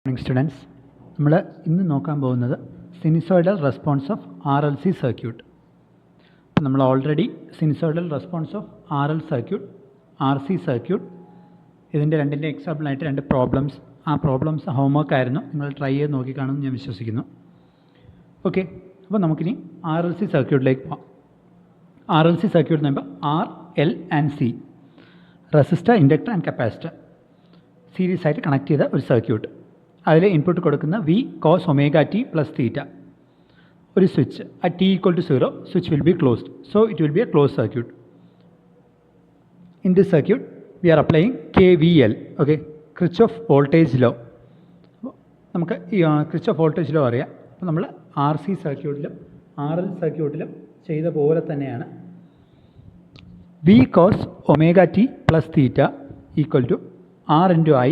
Morning students, നമ്മൾ ഇന്ന് നോക്കാൻ പോകുന്നത് sinusoidal response of R L C circuit. നമ്മൾ already sinusoidal response of R L circuit, R C circuit, ഇതിൻ്റെ രണ്ടിൻ്റെ എക്സാമ്പിളായിട്ട് രണ്ട് പ്രോബ്ലംസ്, ആ പ്രോബ്ലംസ് ഹോംവർക്ക് ആയിരുന്നു, നിങ്ങൾ ട്രൈ ചെയ്ത് നോക്കിക്കാണെന്ന് ഞാൻ വിശ്വസിക്കുന്നു. ഓക്കെ, അപ്പോൾ നമുക്കിനി ആർ എൽ സി സർക്യൂട്ടിലേക്ക് പോകാം. ആർ എൽ സി സർക്യൂട്ട് എന്ന് പറയുമ്പോൾ R, L and C, resistor, inductor and capacitor series ആയിട്ട് കണക്ട് ചെയ്ത ഒരു സർക്യൂട്ട്. അതിൽ ഇൻപുട്ട് കൊടുക്കുന്ന V cos omega T plus theta, ഒരു switch at T equal to 0, switch will be closed, so it will be a close circuit. In this circuit we are applying KVL, okay, Kirchhoff voltage law. നമുക്ക് ഈ Kirchhoff voltage law അറിയാം. അപ്പോൾ നമ്മൾ R C സർക്യൂട്ടിലും R L സർക്യൂട്ടിലും ചെയ്ത പോലെ തന്നെയാണ് V cos omega T plus theta equal to R into I.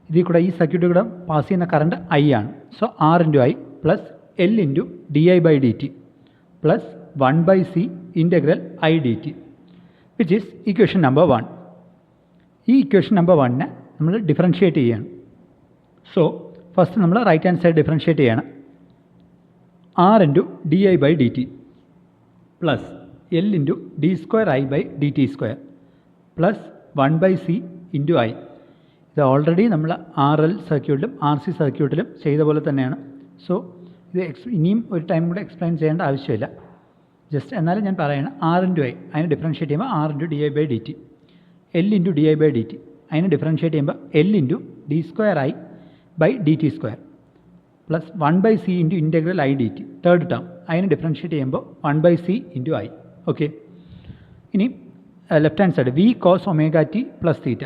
ഇതിൽ കൂടെ ഈ സർക്യൂട്ടിൽ കൂടെ പാസ് ചെയ്യുന്ന കറണ്ട് ഐ ആണ്. So R into I plus L into D I by D T plus 1/c integral I D T, which is equation number 1. ഈ equation number 1നെ നമ്മൾ ഡിഫറൻഷ്യേറ്റ് ചെയ്യണം. സോ ഫസ്റ്റ് നമ്മൾ റൈറ്റ് ഹാൻഡ് സൈഡ് ഡിഫറൻഷ്യേറ്റ് ചെയ്യണം. R into D I by D T plus L into D square I by D T square plus 1/c into I. ഇത് already നമ്മൾ R L സർക്യൂട്ടിലും R C സർക്യൂട്ടിലും ചെയ്ത പോലെ തന്നെയാണ്. So ഇത് ഇനിയും ഒരു ടൈം കൂടെ എക്സ്പ്ലെയിൻ ചെയ്യേണ്ട ആവശ്യമില്ല. ജസ്റ്റ് എന്നാലും ഞാൻ പറയണം, ആർ ഇൻറ്റു ഐ അതിനെ ഡിഫറൻഷ്യേറ്റ് ചെയ്യുമ്പോൾ R into D I by D T, L into D I by D T അതിനെ ഡിഫറൻഷ്യേറ്റ് ചെയ്യുമ്പോൾ L into D square I by D T square plus 1/c into integral I D T, third term അതിനെ differentiate ചെയ്യുമ്പോൾ 1/c into I. Okay, ഇനി left hand side V cos omega T plus theta,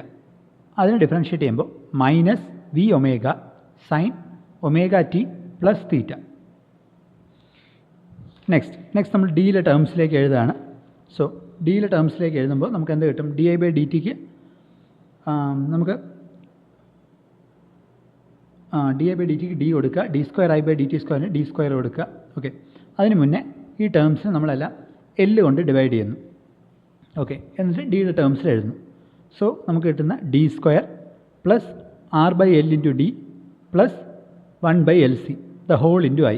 അതിനെ differentiate ചെയ്യുമ്പോൾ minus V omega sine omega T plus തീറ്റ. Next നമ്മൾ ഡിയിലെ ടേംസിലേക്ക് എഴുതുകയാണ്. So ഡിയിലെ ടേംസിലേക്ക് എഴുതുമ്പോൾ നമുക്ക് എന്ത് കിട്ടും? ഡി ഐ ബൈ ഡി ടിക്ക് നമുക്ക് ഡി ഐ ബൈ ഡി ടിക്ക് ഡി കൊടുക്കുക, D square I by D T സ്ക്വയറിന് ഡി സ്ക്വയർ കൊടുക്കുക. ഓക്കെ, അതിന് മുന്നേ ഈ ടേംസ് നമ്മളെല്ലാം എല്ല് കൊണ്ട് ഡിവൈഡ് ചെയ്യുന്നു. ഓക്കെ, എന്നിട്ട് ഡിയുടെ ടേംസിൽ എഴുതുന്നു. സോ നമുക്ക് കിട്ടുന്ന D square plus R by L into D plus 1/LC the whole into I.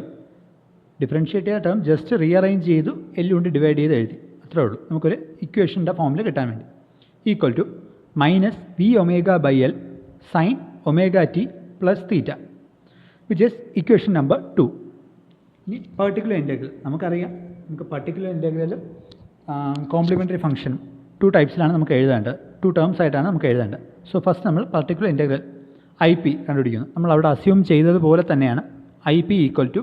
Differentiate ചെയ്ത ടേം ജസ്റ്റ് റീഅറേഞ്ച് ചെയ്തു, എല്ല് കൊണ്ട് ഡിവൈഡ് ചെയ്ത് എഴുതി, അത്രേ ഉള്ളൂ. നമുക്കൊരു ഇക്വേഷൻ്റെ ഫോമിൽ കിട്ടാൻ വേണ്ടി. Equal to minus V omega by L sine omega T plus theta, which is equation number 2. ഇനി പെർട്ടിക്കുലർ ഇൻറ്റഗ്രൽ നമുക്കറിയാം. നമുക്ക് പെർട്ടിക്കുലർ ഇൻറ്റഗ്രലും കോംപ്ലിമെൻ്ററി ഫംഗ്ഷൻ 2 ടൈപ്സിലാണ് നമുക്ക് എഴുതേണ്ടത്, 2 ടേംസ് ആയിട്ടാണ് നമുക്ക് എഴുതേണ്ടത്. സോ ഫസ്റ്റ് നമ്മൾ പർട്ടിക്കുലർ ഇൻറ്റഗ്രൽ ഐ പി കണ്ടുപിടിക്കുന്നു. നമ്മൾ അവിടെ അസ്യൂം ചെയ്തതുപോലെ തന്നെയാണ് I P equal to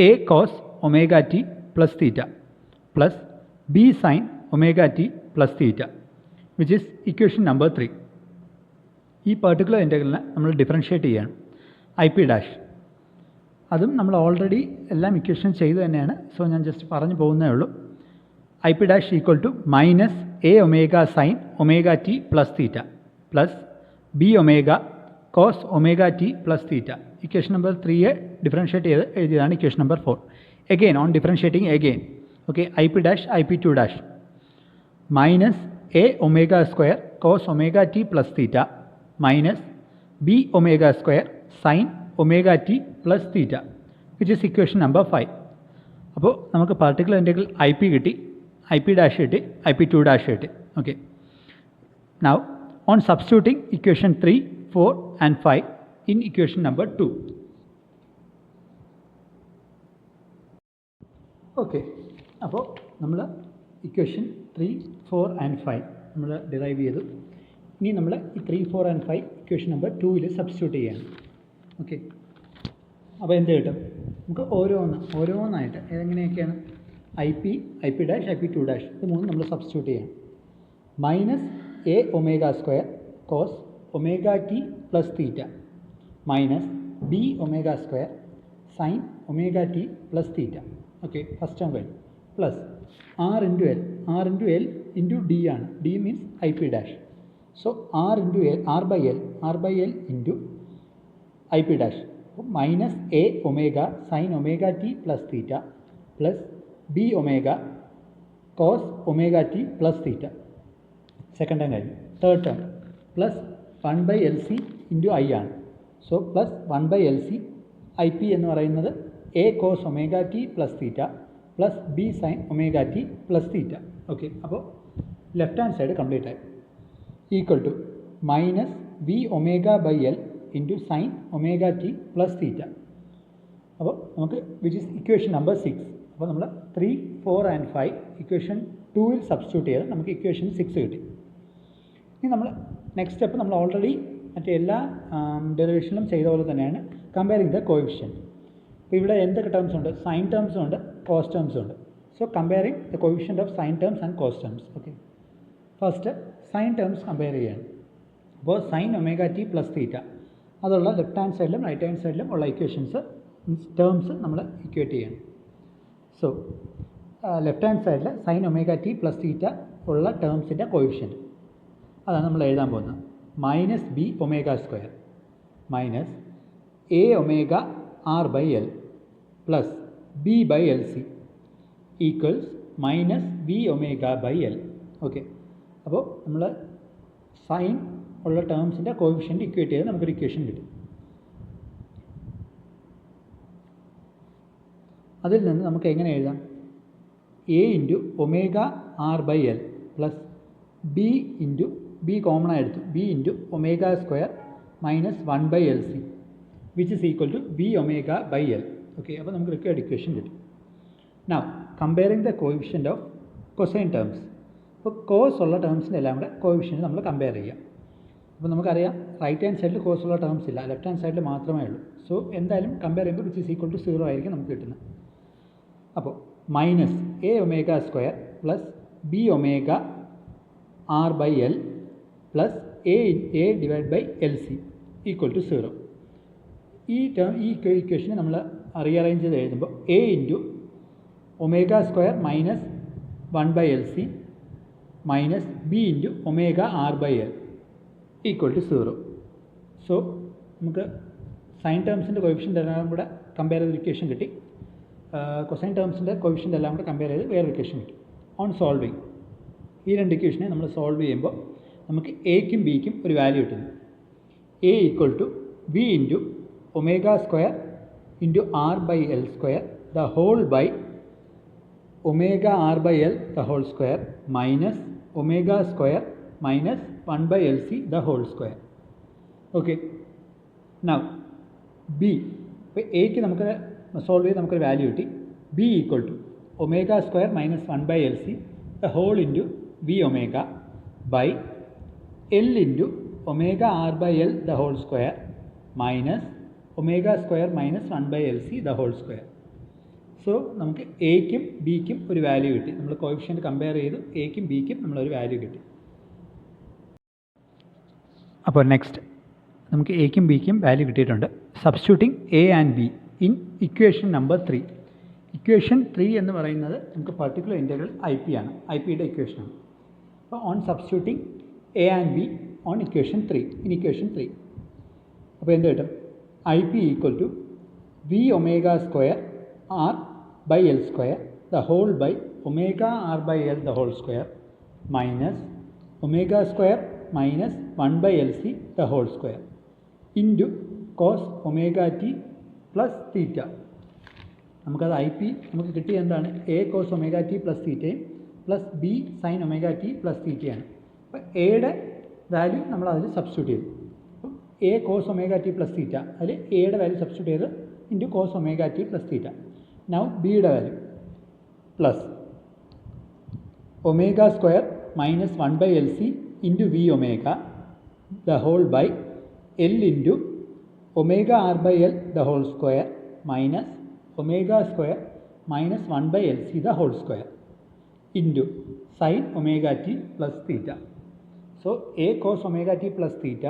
A cos omega T plus theta plus B sine omega T plus theta, which is equation number 3. ഈ പർട്ടിക്കുലർ ഇൻറ്റഗ്രലിനെ നമ്മൾ ഡിഫറൻഷ്യേറ്റ് ചെയ്യണം. ഐ പി ഡാഷ് അതും നമ്മൾ ഓൾറെഡി എല്ലാം ഇക്വേഷൻ ചെയ്തു തന്നെയാണ്. സോ ഞാൻ ജസ്റ്റ് പറഞ്ഞു പോകുന്നേ ഉള്ളൂ. I P dash equal to minus A omega sine omega T plus theta plus B omega cos omega T plus theta. Equation number 3യെ ഡിഫറൻഷ്യേറ്റ് ചെയ്ത് എഴുതിയതാണ് equation number 4. Again on differentiating again, okay, I P dash I P 2 dash minus A omega square cos omega T plus theta minus B omega square sine omega T plus theta, which is equation number 5. അപ്പോൾ നമുക്ക് particular integral I P കിട്ടി, I P dash കിട്ടി, I P 2 dash കിട്ടി. Okay, now on substituting equation 3, 4 and 5 in equation number 2. Okay, അപ്പോൾ നമ്മൾ equation 3, 4 and 5 നമ്മൾ derive ചെയ്തു. ഇനി നമ്മൾ ഈ 3, 4 ആൻഡ് 5 ഇക്വേഷൻ നമ്പർ 2ൽ സബ്സ്റ്റിറ്റ്യൂട്ട് ചെയ്യണം. ഓക്കെ, അപ്പോൾ എന്ത് കിട്ടും? നമുക്ക് ഓരോന്നായിട്ട് ഏതെങ്ങനെയൊക്കെയാണ്? I P dash, I P 2 dash, ഇത് മൂന്നും നമ്മൾ സബ്സ്റ്റിറ്റ്യൂട്ട് ചെയ്യണം. Minus A omega square cos omega T plus theta minus B omega square sine omega T plus theta. Okay, first term കഴിഞ്ഞു. Plus R into L into D ആണ്. D means I P dash. So R into L, R by L into I P dash minus A omega sine omega T plus theta plus B omega cos omega T plus theta. Second term കഴിഞ്ഞു. Third term plus 1/LC into I ആണ്. So plus 1/LC I P എന്ന് പറയുന്നത് A cos omega T plus theta plus B sine omega T plus theta. Okay, അപ്പോൾ left hand side complete ആയി equal to minus V omega by L into sine omega T plus തീറ്റ. അപ്പോൾ നമുക്ക് which is equation number 6. അപ്പോൾ നമ്മൾ 3, 4 and 5 equation 2-ൽ substitute ചെയ്ത് നമുക്ക് equation 6 കിട്ടി. ഇനി നമ്മൾ നെക്സ്റ്റ് സ്റ്റെപ്പ് നമ്മൾ ഓൾറെഡി മറ്റേ എല്ലാ ഡെറിവേഷനിലും ചെയ്ത പോലെ തന്നെയാണ് കമ്പയറിംഗ് ദ കോഎഫിഷ്യൻറ്റ്. അപ്പോൾ ഇവിടെ എന്തൊക്കെ ടേംസ് ഉണ്ട്? സൈൻ ടേംസും ഉണ്ട്, കോസ് ടേംസും ഉണ്ട്. So comparing the coefficient of sine terms and cos terms. Okay, first sine terms compare ചെയ്യുകയാണ്. അപ്പോൾ sine omega T plus theta അതുള്ള ലെഫ്റ്റ് ഹാൻഡ് സൈഡിലും റൈറ്റ് ഹാൻഡ് സൈഡിലും ഉള്ള ഇക്വേഷൻസ് ടേംസ് നമ്മൾ ഇക്വേറ്റ് ചെയ്യണം. സോ ലെഫ്റ്റ് ഹാൻഡ് സൈഡിൽ sine omega T plus theta ഉള്ള ടേംസിൻ്റെ കോഎഫിഷ്യൻറ്റ് അതാണ് നമ്മൾ എഴുതാൻ പോകുന്നത്. Minus B omega square minus A omega R by L plus B by L C equals minus B omega by L. Okay, അപ്പോൾ നമ്മൾ sign ഉള്ള ടേംസിൻ്റെ കോഎഫിഷ്യൻറ്റ് ഇക്വേറ്റ് ചെയ്ത് നമുക്കൊരു ഇക്വേഷൻ കിട്ടും. അതിൽ നിന്ന് നമുക്ക് എങ്ങനെ എഴുതാം? A into omega R by L plus B into B common ആയെടുത്തു B into omega square minus 1/LC which is equal to B omega by L. Okay, അപ്പോൾ നമുക്ക് റിക്വയർഡ് ഇക്വേഷൻ കിട്ടും. Now comparing the coefficient of cosine terms. അപ്പോൾ cos ഉള്ള ടേംസിൻ്റെ എല്ലാം കൂടെ coefficient നമ്മൾ കമ്പയർ ചെയ്യാം. അപ്പോൾ നമുക്കറിയാം റൈറ്റ് ഹാൻഡ് സൈഡിൽ കോസ് ഉള്ള ടേംസ് ഇല്ല, ലെഫ്റ്റ് ഹാൻഡ് സൈഡിൽ മാത്രമേ ഉള്ളൂ. സോ എന്തായാലും കമ്പയർ ചെയ്യുമ്പോൾ വിച്ച് ഇസ് ഈക്വൽ ടു 0 ആയിരിക്കും നമുക്ക് കിട്ടുന്നത്. അപ്പോൾ minus A omega square plus B omega R by L plus A divide by L C equal to 0. ഈ ഇക്വേഷനെ നമ്മൾ റീഅറേഞ്ച് ചെയ്ത് എഴുതുമ്പോൾ A into omega square minus 1/LC minus B into omega R by L equal to 0. So നമുക്ക് sine ടേംസിൻ്റെ coefficient എല്ലാം കൂടെ compare ചെയ്ത് ഇക്വേഷൻ കിട്ടി. കൊസൈൻ ടേംസിൻ്റെ കോഎഫിഷ്യൻ്റ് എല്ലാം കൂടെ കമ്പയർ ചെയ്ത് വേറെ ഇക്വേഷൻ കിട്ടി. ഓൺ സോൾവിങ് ഈ രണ്ട് ഇക്വേഷനെ നമ്മൾ സോൾവ് ചെയ്യുമ്പോൾ നമുക്ക് എക്കും ബിക്കും ഒരു വാല്യൂ കിട്ടുന്നു. A equal to B into omega square into R by L square the whole by omega R by L the whole square minus omega square minus 1/LC the whole square. Okay, now B ഇപ്പോൾ എക്ക് നമുക്ക് solve ചെയ്ത് നമുക്കൊരു value കിട്ടി. B equal to omega square minus 1/LC the whole into B omega by L into omega R by L the whole square minus omega square minus 1/LC the whole square. So നമുക്ക് എക്കും ബിക്കും ഒരു value കിട്ടി. നമ്മൾ coefficient compare ചെയ്ത് എക്കും ബിക്കും നമ്മളൊരു value കിട്ടി. അപ്പോൾ next നമുക്ക് എക്കും ബിക്കും വാല്യൂ കിട്ടിയിട്ടുണ്ട്. Substituting A and B in equation number 3. Equation 3 എന്ന് പറയുന്നത് നമുക്ക് പർട്ടിക്കുലർ ഇൻ്റഗ്രൽ ഐ പി ആണ്, ഐ പിയുടെ ഇക്വേഷനാണ്. അപ്പോൾ on substituting A and B on equation 3 in equation 3 അപ്പോൾ എന്ത് കിട്ടും? I P equal to V omega square R by L square the whole by omega R by L the whole square minus omega square minus 1/LC the whole square into cos omega T plus theta. നമുക്കത് I P നമുക്ക് കിട്ടിയ എന്താണ്? A cos omega T plus തീറ്റയും plus B sine omega T plus തീറ്റയാണ്. അപ്പോൾ എയുടെ value നമ്മൾ അതിൽ സബ്സ്റ്റിറ്റ്യൂട്ട് ചെയ്തു. അപ്പം A cos omega T plus theta അതിൽ എയുടെ വാല്യൂ സബ്സ്റ്റിറ്റ്യൂട്ട് ചെയ്ത് into cos omega T plus theta. Now ബിയുടെ value plus omega square minus 1/LC into V omega the whole by L into omega R by L the whole square minus omega square minus 1/LC the whole square into sine omega T plus theta. So A cos omega T plus theta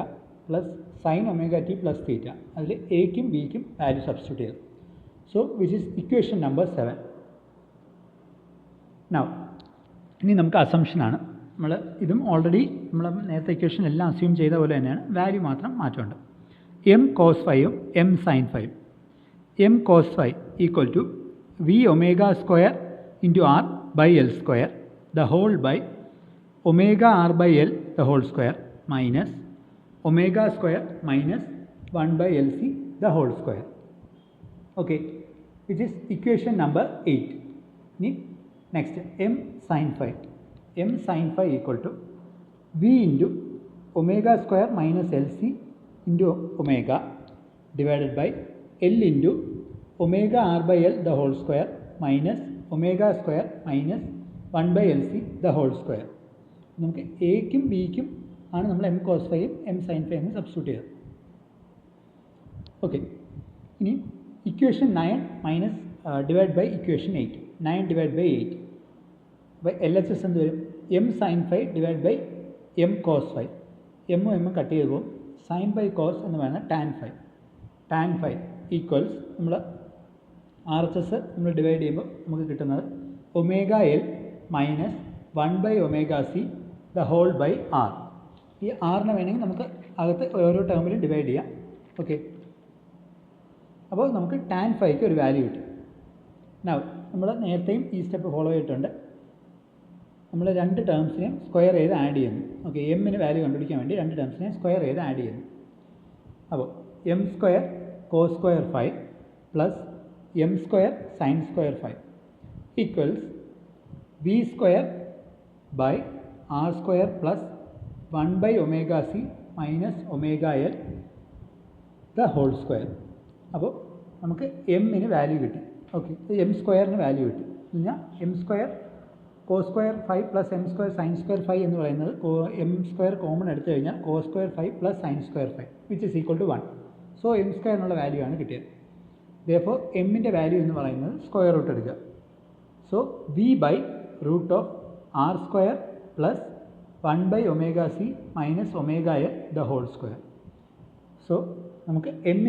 plus sine omega T plus theta അതിൽ എക്കും ബിക്കും value substitute ചെയ്തു. So which is equation number 7. Now ഇനി നമുക്ക് അസംഷനാണ്. നമ്മൾ ഇതും already നമ്മൾ നേരത്തെ ഇക്വേഷൻ എല്ലാം അസ്യൂം ചെയ്ത പോലെ തന്നെയാണ്, വാല്യൂ മാത്രം മാറ്റമുണ്ട്. എം കോസ് 5ഉം M sine 5. M cos 5 equal to V omega square into R by L square the whole by omega R by L the whole square minus omega square minus 1 by LC the whole square. Okay, which is equation number 8. Next, m sin phi. M sin phi equal to V into omega square minus LC into omega divided by L into omega r by L the whole square minus omega square minus 1 by LC the whole square. നമുക്ക് എക്കും ബിക്കും ആണ് നമ്മൾ M cos ഫൈയും M sine phi എന്ന് substitute ചെയ്തത്. Okay, ഇനി equation 9 minus divide by equation 8. 9 divide by 8 അപ്പോൾ LHS എന്ത് വരും? M sine phi divide by M cos phi. എമ്മും എമ്മും കട്ട് ചെയ്ത് പോകും. സൈൻ ബൈ കോസ് എന്ന് പറയുന്നത് tan phi. Tan phi equals നമ്മൾ RHS നമ്മൾ ഡിവൈഡ് ചെയ്യുമ്പോൾ നമുക്ക് കിട്ടുന്നത് omega L minus 1 by omega C the whole by R. ഈ ആറിനെ വേണമെങ്കിൽ നമുക്ക് അകത്ത് ഓരോ ടേമിലും ഡിവൈഡ് ചെയ്യാം. ഓക്കെ, അപ്പോൾ നമുക്ക് ടാൻ ഫൈക്ക് ഒരു വാല്യൂ കിട്ടും. നമ്മൾ നേരത്തെയും ഈ സ്റ്റെപ്പ് ഫോളോ ചെയ്തിട്ടുണ്ട്. നമ്മൾ രണ്ട് ടേംസിനെയും സ്ക്വയർ ചെയ്ത് ആഡ് ചെയ്യുന്നു. ഓക്കെ, എമ്മിന് വാല്യൂ കണ്ടുപിടിക്കാൻ വേണ്ടി രണ്ട് ടേംസിനെയും സ്ക്വയർ ചെയ്ത് ആഡ് ചെയ്യുന്നു. അപ്പോൾ M square cos square five plus M square sine square phi equals V square by R square plus 1 by omega C minus omega L the whole square. അപ്പോൾ നമുക്ക് എമ്മിന് വാല്യൂ കിട്ടി. ഓക്കെ, എം സ്ക്വയറിന് value കിട്ടി. കഴിഞ്ഞാൽ M square cos square five plus M square sine square five എന്ന് പറയുന്നത് M square common എടുത്തു കഴിഞ്ഞാൽ cos square five plus sine square five which is equal to 1. So M സ്ക്വയറിനുള്ള value ആണ് കിട്ടിയത്. ദെയർഫോർ എമ്മിൻ്റെ വാല്യൂ എന്ന് പറയുന്നത് സ്ക്വയർ റൂട്ട് എടുക്കുക. So V by root of R square plus 1 by omega C minus omega L the whole square. So നമുക്ക് M